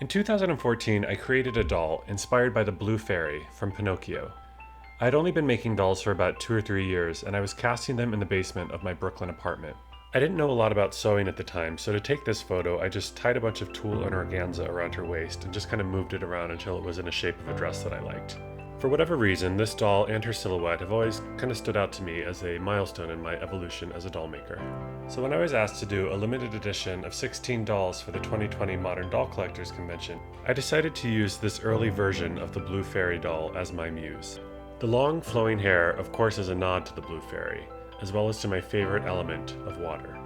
In 2014, I created a doll inspired by the Blue Fairy from Pinocchio. I had only been making dolls for about 2 or 3 years, and I was casting them in the basement of my Brooklyn apartment. I didn't know a lot about sewing at the time, so to take this photo, I just tied a bunch of tulle and organza around her waist and just kind of moved it around until it was in a shape of a dress that I liked. For whatever reason, this doll and her silhouette have always kind of stood out to me as a milestone in my evolution as a doll maker. So when I was asked to do a limited edition of 16 dolls for the 2020 Modern Doll Collectors Convention, I decided to use this early version of the Blue Fairy doll as my muse. The long flowing hair, of course, is a nod to the Blue Fairy, as well as to my favorite element of water.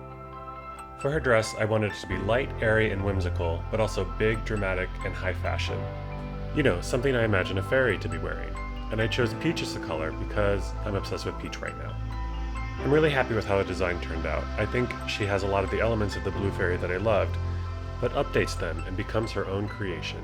For her dress, I wanted it to be light, airy, and whimsical, but also big, dramatic, and high fashion. You know, something I imagine a fairy to be wearing. And I chose peach as the color because I'm obsessed with peach right now. I'm really happy with how the design turned out. I think she has a lot of the elements of the Blue Fairy that I loved, but updates them and becomes her own creation.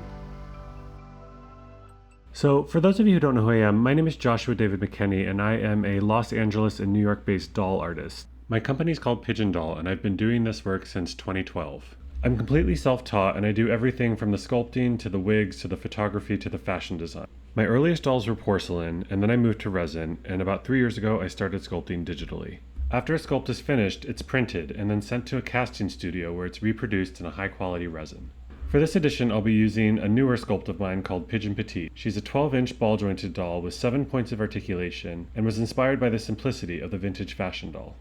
So, for those of you who don't know who I am, my name is Joshua David McKenney, and I am a Los Angeles and New York-based doll artist. My company is called Pidgin Doll, and I've been doing this work since 2012. I'm completely self-taught, and I do everything from the sculpting to the wigs to the photography to the fashion design. My earliest dolls were porcelain, and then I moved to resin, and about 3 years ago I started sculpting digitally. After a sculpt is finished, it's printed and then sent to a casting studio where it's reproduced in a high-quality resin. For this edition, I'll be using a newer sculpt of mine called Pigeon Petite. She's a 12-inch ball-jointed doll with 7 points of articulation and was inspired by the simplicity of the vintage fashion doll.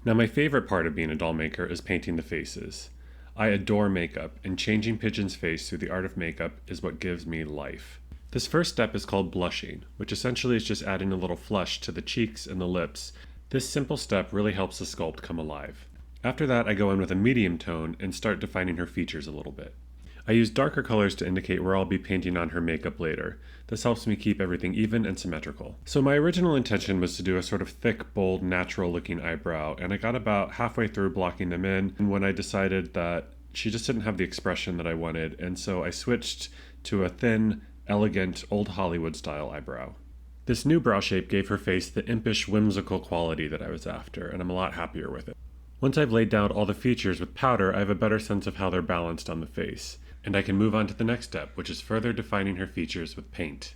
Now, my favorite part of being a doll maker is painting the faces. I adore makeup, and changing Pigeon's face through the art of makeup is what gives me life. This first step is called blushing, which essentially is just adding a little flush to the cheeks and the lips. This simple step really helps the sculpt come alive. After that, I go in with a medium tone and start defining her features a little bit. I use darker colors to indicate where I'll be painting on her makeup later. This helps me keep everything even and symmetrical. So my original intention was to do a sort of thick, bold, natural-looking eyebrow, and I got about halfway through blocking them in when I decided that she just didn't have the expression that I wanted, and so I switched to a thin, elegant, old Hollywood-style eyebrow. This new brow shape gave her face the impish, whimsical quality that I was after, and I'm a lot happier with it. Once I've laid down all the features with powder, I have a better sense of how they're balanced on the face. And I can move on to the next step, which is further defining her features with paint.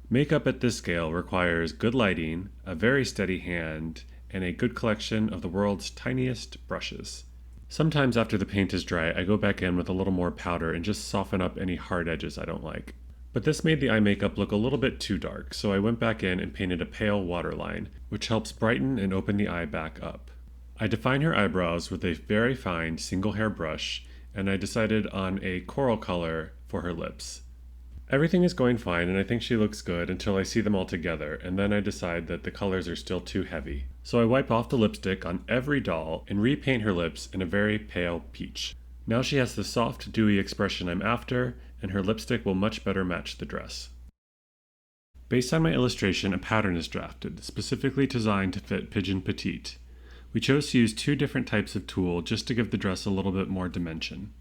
Makeup at this scale requires good lighting, a very steady hand, and a good collection of the world's tiniest brushes. Sometimes after the paint is dry, I go back in with a little more powder and just soften up any hard edges I don't like. But this made the eye makeup look a little bit too dark, so I went back in and painted a pale waterline, which helps brighten and open the eye back up. I define her eyebrows with a very fine single hair brush, and I decided on a coral color for her lips. Everything is going fine, and I think she looks good until I see them all together, and then I decide that the colors are still too heavy. So I wipe off the lipstick on every doll and repaint her lips in a very pale peach. Now she has the soft, dewy expression I'm after, and her lipstick will much better match the dress. Based on my illustration, a pattern is drafted, specifically designed to fit Pigeon Petite. We chose to use 2 different types of tulle just to give the dress a little bit more dimension.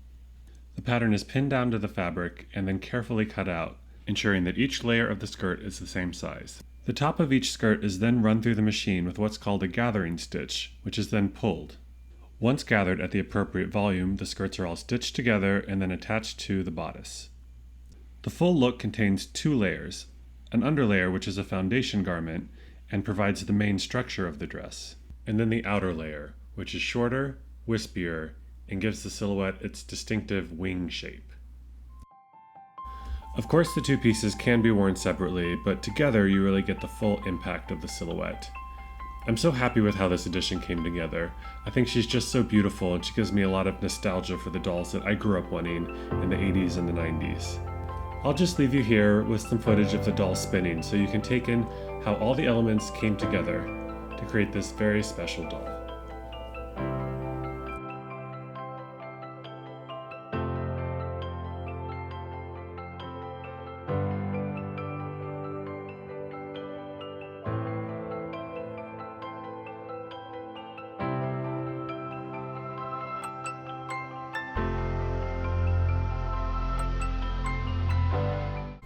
The pattern is pinned down to the fabric and then carefully cut out, ensuring that each layer of the skirt is the same size. The top of each skirt is then run through the machine with what's called a gathering stitch, which is then pulled. Once gathered at the appropriate volume, the skirts are all stitched together and then attached to the bodice. The full look contains 2 layers, an underlayer which is a foundation garment and provides the main structure of the dress, and then the outer layer, which is shorter, wispier, and gives the silhouette its distinctive wing shape. Of course, the 2 pieces can be worn separately, but together you really get the full impact of the silhouette. I'm so happy with how this edition came together. I think she's just so beautiful, and she gives me a lot of nostalgia for the dolls that I grew up wanting in the 80s and the 90s. I'll just leave you here with some footage of the doll spinning so you can take in how all the elements came together to create this very special doll.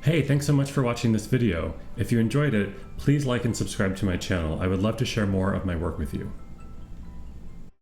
Hey, thanks so much for watching this video. If you enjoyed it, please like and subscribe to my channel. I would love to share more of my work with you.